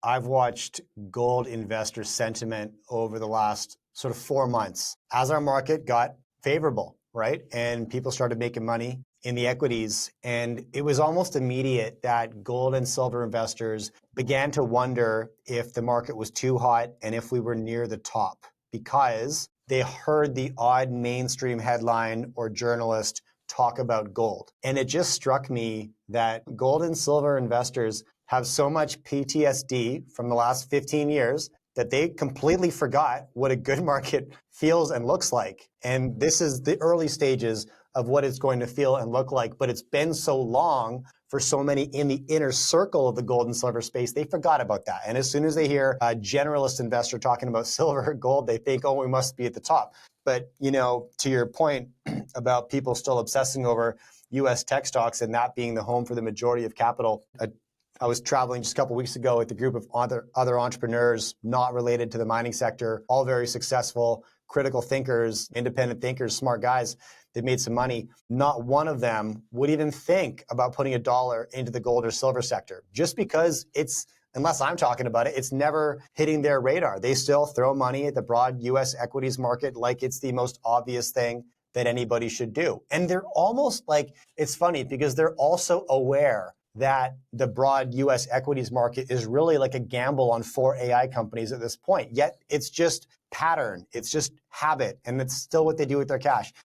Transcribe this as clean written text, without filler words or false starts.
I've watched gold investor sentiment over the last sort of 4 months as our market got favorable, right? And people started making money in the equities. And it was almost immediate that gold and silver investors began to wonder if the market was too hot and if we were near the top, because they heard the odd mainstream headline or journalist talk about gold. And it just struck me that gold and silver investors have so much PTSD from the last 15 years that they completely forgot what a good market feels and looks like. And this is the early stages of what it's going to feel and look like. But it's been so long for so many in the inner circle of the gold and silver space, they forgot about that. And as soon as they hear a generalist investor talking about silver or gold, they think, oh, we must be at the top. But, to your point about people still obsessing over U.S. tech stocks and that being the home for the majority of capital, I was traveling just a couple of weeks ago with a group of other entrepreneurs not related to the mining sector, all very successful, critical thinkers, independent thinkers, smart guys. They've made some money. Not one of them would even think about putting $1 into the gold or silver sector, just because unless I'm talking about it, it's never hitting their radar. They still throw money at the broad U.S. equities market like it's the most obvious thing that anybody should do. And they're almost like, it's funny because they're also aware that the broad U.S. equities market is really like a gamble on 4 AI companies at this point. Yet it's just pattern, it's just habit, and it's still what they do with their cash.